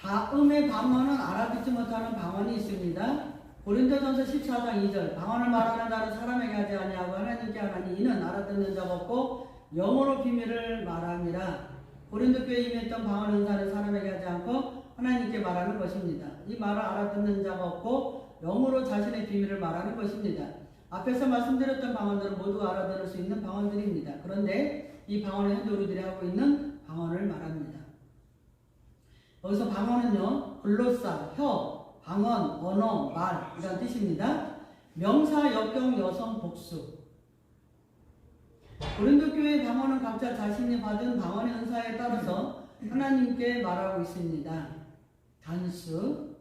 다음의 방언은 알아듣지 못하는 방언이 있습니다. 고린도전서 14장 2절 방언을 말하는 자는 사람에게 하지 아니하고 하나님께 하나니 이는 알아듣는 자가 없고 영어로 비밀을 말함이라. 고린도 교회에 임했던 방언 은사는 사람에게 하지 않고 하나님께 말하는 것입니다. 이 말을 알아듣는 자가 없고 영어로 자신의 비밀을 말하는 것입니다. 앞에서 말씀드렸던 방언들은 모두 알아들을 수 있는 방언들입니다. 그런데 이 방언은 현재 우리들이 하고 있는 방언을 말합니다. 여기서 방언은요, 글로사, 혀, 방언, 언어, 말 이런 뜻입니다. 명사, 역경, 여성, 복수. 고린도 교회의 방언은 각자 자신이 받은 방언의 은사에 따라서 하나님께 말하고 있습니다. 단수.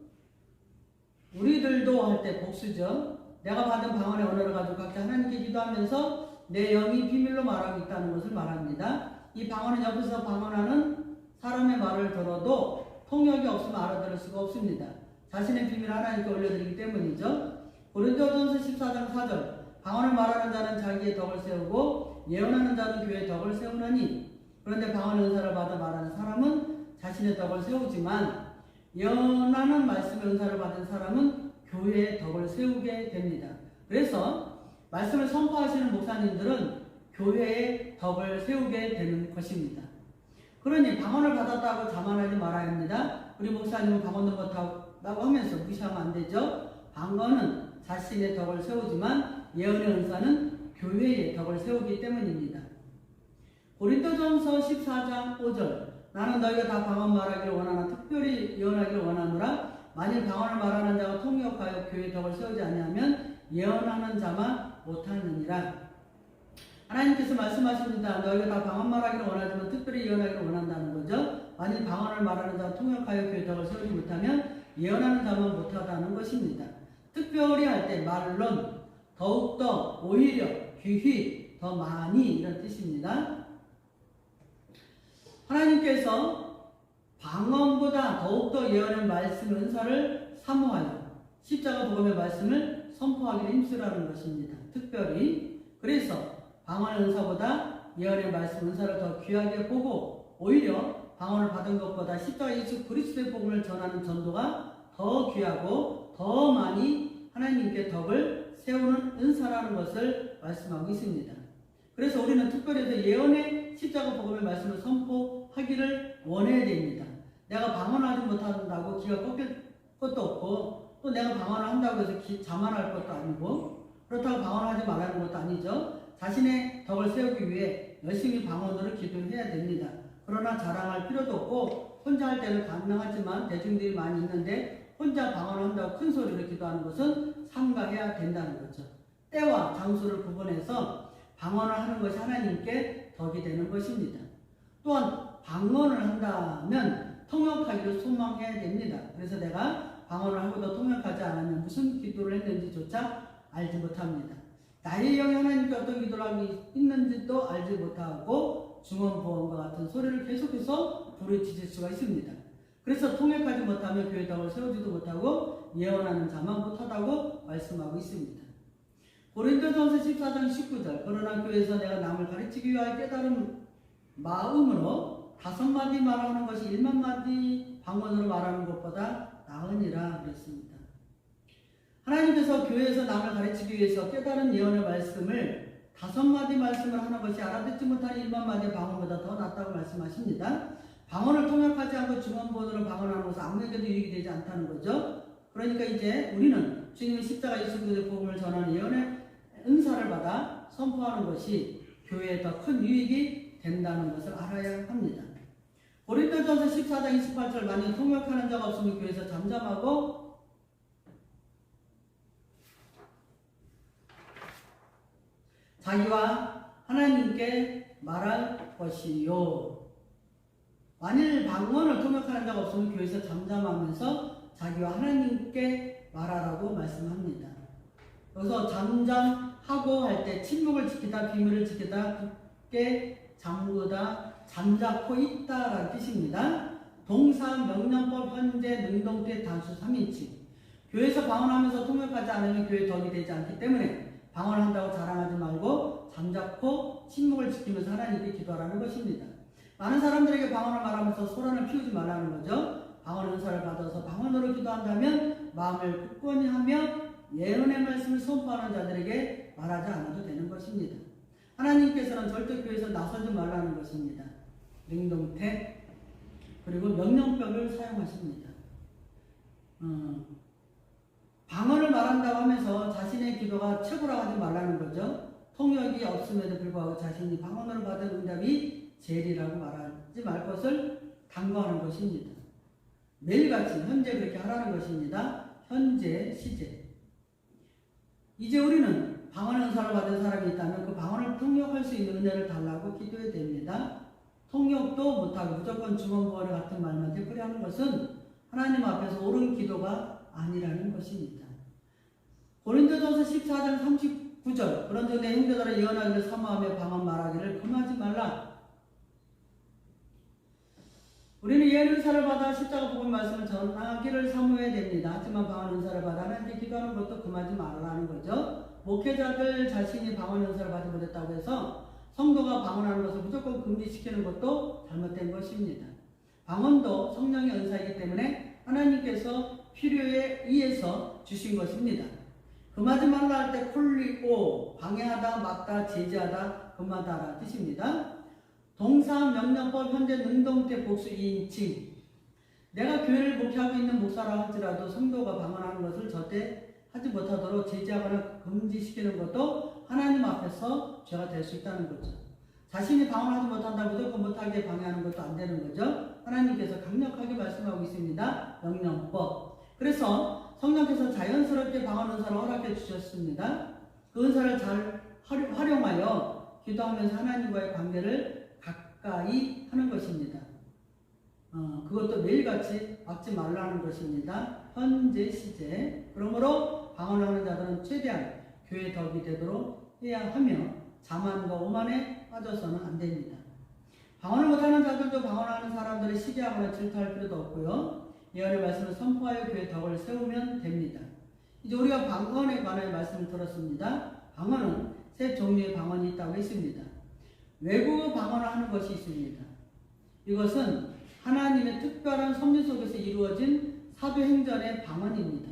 우리들도 할 때 복수죠. 내가 받은 방언의 언어를 가지고 각자 하나님께 기도하면서 내 영이 비밀로 말하고 있다는 것을 말합니다. 이 방언은 옆에서 방언하는 사람의 말을 들어도 통역이 없으면 알아들을 수가 없습니다. 자신의 비밀을 하나님께 올려드리기 때문이죠. 고린도전서 14장 4절 방언을 말하는 자는 자기의 덕을 세우고 예언하는 자는 교회의 덕을 세우느니 그런데 방언 은사를 받아 말하는 사람은 자신의 덕을 세우지만 예언하는 말씀의 은사를 받은 사람은 교회의 덕을 세우게 됩니다. 그래서 말씀을 선포하시는 목사님들은 교회의 덕을 세우게 되는 것입니다. 그러니 방언을 받았다고 자만하지 말아야 합니다. 우리 목사님은 방언도 못하다고 하면서 무시하면 안 되죠. 방언은 자신의 덕을 세우지만 예언의 은사는 교회의 덕을 세우기 때문입니다. 고린도전서 14장 5절 나는 너희가 다 방언 말하기를 원하나 특별히 예언하기를 원하노라. 만일 방언을 말하는 자가 통역하여 교회의 덕을 세우지 아니하면 예언하는 자만 못하느니라. 하나님께서 말씀하십니다. 너희가 다 방언 말하기를 원하지만 특별히 예언하기를 원한다는 거죠. 만일 방언을 말하는 자가 통역하여 교회의 덕을 세우지 못하면 예언하는 자만 못하다는 것입니다. 특별히 할 때 말론, 더욱더, 오히려, 귀히, 더 많이 이런 뜻입니다. 하나님께서 방언보다 더욱더 예언의 말씀 은사를 사모하여 십자가 복음의 말씀을 선포하기를 힘쓰라는 것입니다. 특별히 그래서 방언 은사보다 예언의 말씀 은사를 더 귀하게 보고 오히려 방언을 받은 것보다 십자가 예수 그리스도의 복음을 전하는 전도가 더 귀하고 더 많이 하나님께 덕을 세우는 은사라는 것을 말씀하고 있습니다. 그래서 우리는 특별히 예언의 십자가 복음의 말씀을 선포하기를 원해야 됩니다. 내가 방언하지 못한다고 기가 꺾일 것도 없고 또 내가 방언을 한다고 해서 자만할 것도 아니고 그렇다고 방언하지 말라는 것도 아니죠. 자신의 덕을 세우기 위해 열심히 방언으로 기도해야 됩니다. 그러나 자랑할 필요도 없고 혼자 할 때는 가능하지만 대중들이 많이 있는데 혼자 방언을 한다고 큰 소리로 기도하는 것은 삼가해야 된다는 거죠. 때와 장소를 구분해서 방언을 하는 것이 하나님께 덕이 되는 것입니다. 또한 방언을 한다면 통역하기를 소망해야 됩니다. 그래서 내가 방언을 하고도 통역하지 않으면 무슨 기도를 했는지조차 알지 못합니다. 나의 영이 하나님께 어떤 기도를 하고 있는지도 알지 못하고 중언부언과 같은 소리를 계속해서 부르짖을 수가 있습니다. 그래서 통역하지 못하면 교회 덕을 세우지도 못하고 예언하는 자만 못하다고 말씀하고 있습니다. 고린도전서 14장 19절 그러나 교회에서 내가 남을 가르치기 위하여 깨달은 마음으로 5마디 말하는 것이 1만마디 방언으로 말하는 것보다 나으니라 그랬습니다. 하나님께서 교회에서 남을 가르치기 위해서 깨달은 예언의 말씀을 5마디 말씀을 하는 것이 알아듣지 못하는 1만마디 방언보다 더 낫다고 말씀하십니다. 방언을 통역하지 않고 중언부언으로 방언하는 것은 아무에게도 유익이 되지 않다는 거죠. 그러니까 이제 우리는 주님의 십자가 예수 그리스도의 복음을 전하는 예언의 은사를 받아 선포하는 것이 교회에 더 큰 유익이 된다는 것을 알아야 합니다. 고린도전서 14장 28절 만일 통역하는 자가 없으면 교회에서 잠잠하고 자기와 하나님께 말할 것이요. 만일 방언을 통역하는 자가 없으면 교회에서 잠잠하면서 자기와 하나님께 말하라고 말씀합니다. 여기서 잠잠하고 할 때 침묵을 지키다, 비밀을 지키다, 굳게 잠그다, 잠자코 있다라는 뜻입니다. 동사, 명령법, 현재, 능동태, 단수 3인칭. 교회에서 방언하면서 통역하지 않으면 교회 덕이 되지 않기 때문에 방언을 한다고 자랑하지 말고 잠자코 침묵을 지키면서 하나님께 기도하라는 것입니다. 많은 사람들에게 방언을 말하면서 소란을 피우지 말라는 거죠. 방언 은사를 받아서 방언으로 기도한다면 마음을 굳건히 하며 예언의 말씀을 선포하는 자들에게 말하지 않아도 되는 것입니다. 하나님께서는 절대 교회에서 나서지 말라는 것입니다. 능동태 그리고 명령법을 사용하십니다. 방언을 말한다고 하면서 자신의 기도가 최고라고 하지 말라는 거죠. 통역이 없음에도 불구하고 자신이 방언으로 받은 응답이 제일이라고 말하지 말 것을 당부하는 것입니다. 매일같이 현재 그렇게 하라는 것입니다. 현재 시제. 이제 우리는 방언 은사를 받은 사람이 있다면 그 방언을 통역할 수 있는 은혜를 달라고 기도해야 됩니다. 통역도 못하고 무조건 주문부활 같은 말만 되풀이하는 것은 하나님 앞에서 옳은 기도가 아니라는 것입니다. 고린도전서 14장 39절 그런즉 내 형제들아 예언하기를 사모하며 방언 말하기를 금하지 말라. 우리는 예언 은사를 받아 십자가 복음 말씀을 전하기를 사모해야 됩니다. 하지만 방언 은사를 받아 하나님께 기도하는 것도 금하지 말라는 거죠. 목회자들 자신이 방언 은사를 받지 못했다고 해서 성도가 방언하는 것을 무조건 금지시키는 것도 잘못된 것입니다. 방언도 성령의 은사이기 때문에 하나님께서 필요에 의해서 주신 것입니다. 금하지 말라 할 때 콜리오, 방해하다, 막다, 제지하다, 금하다라는 뜻입니다. 동사 명령법 현재 능동태 복수 2인칭. 내가 교회를 목회하고 있는 목사라 할지라도 성도가 방언하는 것을 절대 하지 못하도록 제지하거나 금지시키는 것도 하나님 앞에서 죄가 될 수 있다는 거죠. 자신이 방언하지 못한다 무조건 못하게 방해하는 것도 안 되는 거죠. 하나님께서 강력하게 말씀하고 있습니다. 명령법. 그래서 성령께서 자연스럽게 방언 은사를 허락해 주셨습니다. 그 은사를 잘 활용하여 기도하면서 하나님과의 관계를 가까이 하는 것입니다. 그것도 매일같이 막지 말라는 것입니다. 현재 시제. 그러므로 방언하는 자들은 최대한 교회 덕이 되도록 해야 하며 자만과 오만에 빠져서는 안 됩니다. 방언을 못하는 자들도 방언하는 사람들을 시기하거나 질투할 필요도 없고요. 예언의 말씀을 선포하여 교회 덕을 세우면 됩니다. 이제 우리가 방언에 관한 말씀을 들었습니다. 방언은 세 종류의 방언이 있다고 했습니다. 외국어 방언을 하는 것이 있습니다. 이것은 하나님의 특별한 섭리 속에서 이루어진 사도행전의 방언입니다.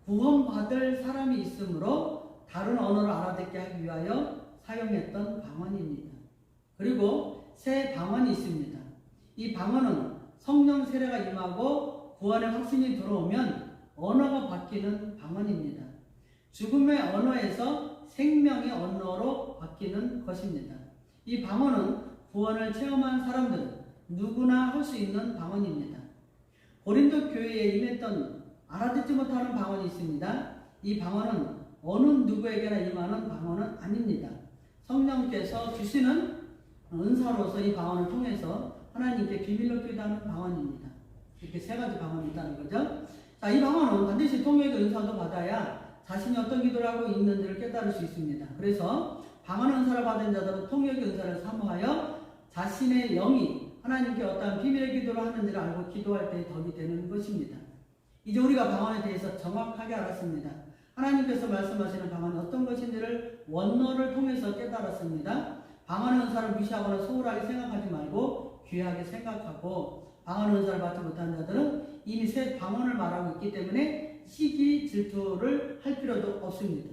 구원받을 사람이 있으므로 다른 언어를 알아듣게 하기 위하여 사용했던 방언입니다. 그리고 새 방언이 있습니다. 이 방언은 성령 세례가 임하고 구원의 확신이 들어오면 언어가 바뀌는 방언입니다. 죽음의 언어에서 생명의 언어로 바뀌는 것입니다. 이 방언은 구원을 체험한 사람들은 누구나 할 수 있는 방언입니다. 고린도 교회에 임했던 알아듣지 못하는 방언이 있습니다. 이 방언은 어느 누구에게나 임하는 방언은 아닙니다. 성령께서 주시는 은사로서 이 방언을 통해서 하나님께 비밀로 기도하는 방언입니다. 이렇게 세 가지 방언이 있다는 거죠. 자, 이 방언은 반드시 통역의 은사도 받아야 자신이 어떤 기도를 하고 있는지를 깨달을 수 있습니다. 그래서 방언 은사를 받은 자들은 통역의 은사를 사모하여 자신의 영이 하나님께 어떠한 비밀의 기도를 하는지를 알고 기도할 때 덕이 되는 것입니다. 이제 우리가 방언에 대해서 정확하게 알았습니다. 하나님께서 말씀하시는 방언이 어떤 것인지를 원어를 통해서 깨달았습니다. 방언 은사를 무시하거나 소홀하게 생각하지 말고 귀하게 생각하고 방언 은사를 받지 못한 자들은 이미 새 방언을 말하고 있기 때문에 시기 질투를 할 필요도 없습니다.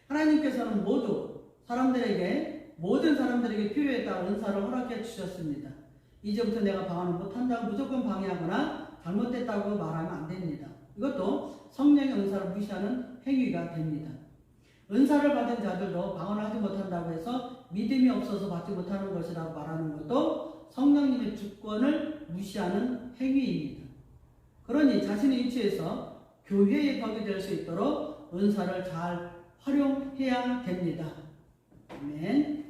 하나님께서는 모든 사람들에게 필요에 따라 은사를 허락해 주셨습니다. 이제부터 내가 방언을 못한다고 무조건 방해하거나 잘못됐다고 말하면 안 됩니다. 이것도 성령의 은사를 무시하는 행위가 됩니다. 은사를 받은 자들도 방언을 하지 못한다고 해서 믿음이 없어서 받지 못하는 것이라고 말하는 것도 성령님의 주권을 무시하는 행위입니다. 그러니 자신의 위치에서 교회의 덕이 될 수 있도록 은사를 잘 활용해야 됩니다. 아멘.